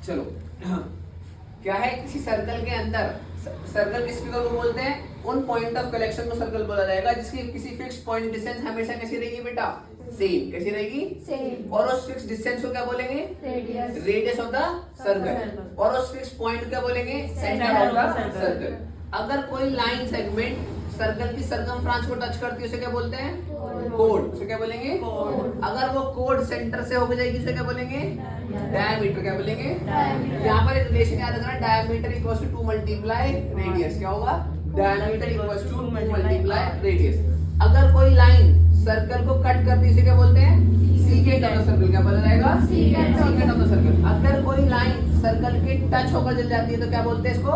चलो क्या है, किसी सर्कल के अंदर, सर्कल किस फिगर को बोलते हैं, उन पॉइंट ऑफ कलेक्शन को सर्कल बोला जाएगा जिसकी किसी फिक्स पॉइंट डिस्टेंस हमेशा कैसी रहेगी बेटा, सेम। कैसी रहेगी, सेम। और उस फिक्स डिस्टेंस को क्या बोलेंगे, radius. Radius of the circle. और उस फिक्स पॉइंट क्या बोलेंगे, सेंटर ऑफ द सर्कल। अगर कोई लाइन सेगमेंट सर्कल की सरकमफ्रेंस को टच करती है उसे क्या बोलते हैं, कोड। उसे क्या बोलेंगे, अगर वो कोड सेंटर से होकर जाएगी उसे क्या बोलेंगे, डायमीटर। क्या बोलेंगे, यहाँ पर एक रिलेशन याद रखना, diameter equals to 2 multiply radius. क्या होगा, diameter equals to 2 multiply radius. अगर कोई लाइन सर्कल को कट करती है उसे क्या बोलते हैं, सीकेंट ऑफ द सर्कल। क्या बोला जाएगा, सीकेंट ऑफ द सर्कल। अगर कोई लाइन सर्कल के टच होकर चल जाती है तो क्या बोलते हैं इसको,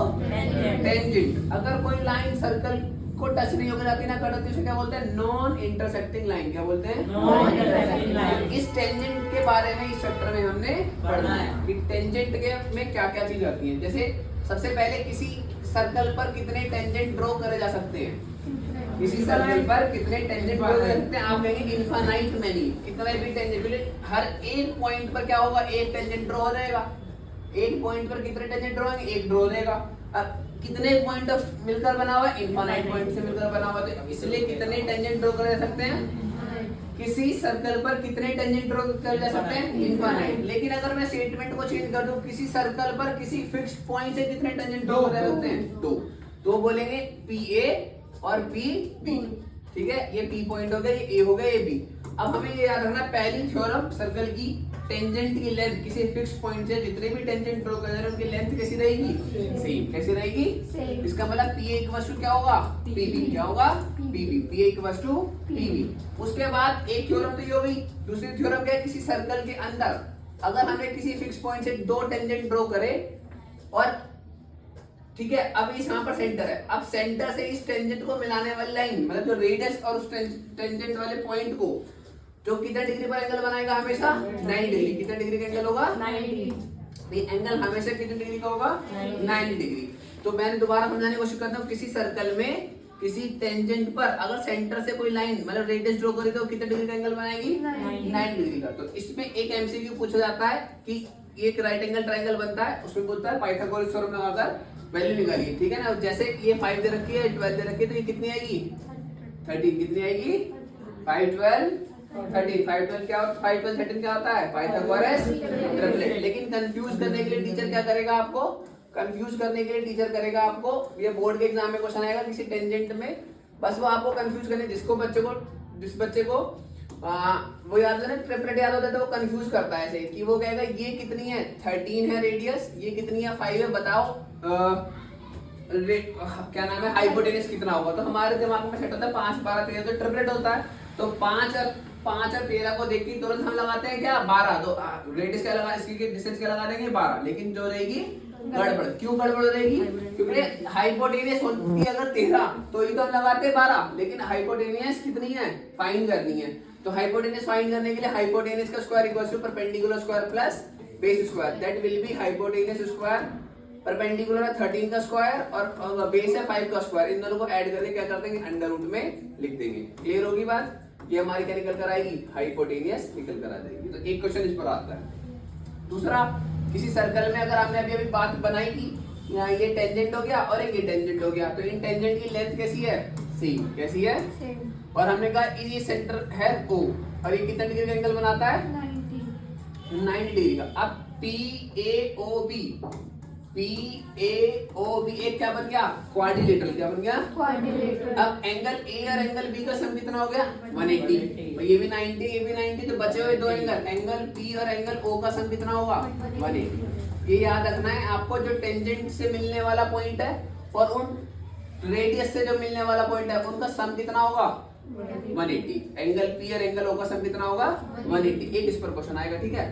टेंजेंट। अगर कोई लाइन सर्कल को टच नहीं होकर जाती ना करती उसे क्या बोलते हैं, नॉन इंटरसेक्टिंग लाइन। क्या बोलते हैं, नॉन इंटरसेक्टिंग लाइन। इस टेंजेंट के बारे में इस चैप्टर में हमने पढ़ना है कि टेंजेंट के में क्या क्या चीज आती है। जैसे सबसे पहले किसी सर्कल पर कितने टेंजेंट ड्रॉ करे जा सकते हैं, किसी सर्कल पर कितने टेंजेंट ड्रॉ कर सकते हैं, आप कहेंगे इनफाइनाइट मैनी, कितने भी टेंजेंट, हर एक पॉइंट पर क्या होगा, एक टेंजेंट ड्रॉ हो जाएगा। एक पॉइंट पर कितने टेंजेंट ड्रॉ होंगे, एक ड्रॉ हो जाएगा। अब कितने पॉइंट मिलकर बना हुआ है, इनफाइनाइट पॉइंट से मिलकर बना हुआ है, तो इसलिए कितने टेंजेंट ड्रॉ कर सकते हैं, किसी सर्कल पर कितने टेंजेंट ड्रॉ कर जा सकते हैं, इनफाइनाइट। लेकिन अगर मैं स्टेटमेंट को चेंज कर दूं, किसी सर्कल पर किसी फिक्स्ड पॉइंट से कितने टेंजेंट ड्रॉ कर सकते हैं, दो बोलेंगे PA और PB। ठीक है, ये P पॉइंट हो गया, ये A हो गया, ये B। अब हमें ये याद रखना, पहली थ्योरम सर्कल की, टेंजेंट की लेंथ किसी फिक्स पॉइंट से जितने भी टेंजेंट ड्रॉ कर रहे हैं उनकी लेंथ कैसी रहेगी, सेम। कैसी रहेगी, सेम। इसका मतलब PA इक्वल्स टू क्या होगा, PB। क्या होगा, PB। PA equals to PB। उसके बाद एक थ्योरम तो ये हो गई। दूसरी थ्योरम क्या है, किसी सर्कल के अंदर अगर हमें किसी फिक्स पॉइंट से दो टेंजेंट ड्रॉ करे और ठीक है, अब इस यहाँ पर सेंटर है, अब सेंटर से इस टेंजेंट को मिलाने वाली लाइन, मतलब जो रेडियस और उस टेंजेंट वाले पॉइंट को जो कितने डिग्री पर एंगल बनाएगा, हमेशा 90 डिग्री। कितने डिग्री का एंगल होगा, 90। एंगल हमेशा कितने डिग्री का होगा, 90 डिग्री। तो मैंने दोबारा समझाने की कोशिश करता हूँ, किसी सर्कल में किसी टेंजेंट पर अगर सेंटर से कोई लाइन मतलब रेडियस ड्रॉ करी तो कितने डिग्री का एंगल बनाएगी, 90 डिग्री का। तो इसमें एक MCQ पूछा जाता है कि एक राइट एंगल ट्रायंगल बनता है, उसमें बोलता है पाइथागोरस थ्योरम लगाकर वैल्यू निकालिए। ठीक है ना, जैसे ये 5 दे रखी है, 12 दे रखी है, तो ये कितनी आएगी, 13। कितनी आएगी, 5 12 13। 5 12 क्या होता है, 5 12 13 क्या होता है, पाइथागोरस ट्रिपलेट। लेकिन कंफ्यूज करने के लिए टीचर क्या करेगा, आपको कंफ्यूज करने के लिए टीचर करेगा आपको, ये बोर्ड के एग्जाम में क्वेश्चन आएगा किसी टेंजेंट में, बस वो आपको कंफ्यूज करने, जिस बच्चे को वो याद है ना, ट्रिपलेट याद होता है तो वो कंफ्यूज करता है ऐसे कि वो कहेगा ये कितनी है, 13 है रेडियस, ये कितनी है, 5 है, बताओ क्या नाम है, हाइपोटेनस कितना होगा। तो हमारे दिमाग में सेट होता है 5 12 13, तो ट्रिपलेट होता है। तो 5 और 13 को देख के तुरंत हम लगाते हैं क्या, 12। तो रेडियस क्या लगा, इसकी डिस्टेंस क्या लगा देंगे, 12। लेकिन जो रहेगी गड़बड़, क्यों गड़बड़ रहेगी, क्योंकि हाइपोटेनियस होती है अगर 13 तो ये तो हम लगाते हैं 12, लेकिन हाइपोटेनियस कितनी है, फाइंड करनी है। तो हाइपोटेनियस फाइंड करने के लिए हाइपोटेनियस का square equals to perpendicular square plus base square, that will be hypotenuse square. Perpendicular है 13 का स्क्वायर और बेस है 5 का स्क्वायर, इन दोनों को ऐड करके क्या कर देंगे, अंडर रूट में लिख देंगे। क्लियर होगी बात, ये हमारी क्या निकल कर आएगी, हाइपोटेनियस निकल कर आ जाएगी। तो एक क्वेश्चन इस पर आता है। दूसरा, किसी सर्कल में अगर हमने अभी बात बनाई थी, यहाँ ये टेंजेंट हो गया और एक ये टेंजेंट हो गया, तो इन टेंजेंट की लेंथ कैसी है, सेम। कैसी है, सेम। और हमने कहा ये सेंटर है O और ये कितना डिग्री का एंगल बनाता है, 90 डिग्री का। अब PAOB एक क्या बन गया, क्वाड्रिलेटरल। क्या बन गया, क्वाड्रिलेटरल। अब एंगल A और एंगल B का सम कितना हो गया, 180। और ये भी 90, ये भी 90, तो बचे हुए दो एंगल P और एंगल O का सम कितना होगा, 180। ये याद रखना है आपको, जो टेंजेंट से मिलने वाला पॉइंट है और उन रेडियस से जो मिलने वाला पॉइंट है उनका सम कितना होगा, 180। एंगल P और एंगल O का सम कितना होगा, 180। एक इस पर क्वेश्चन आएगा, ठीक है।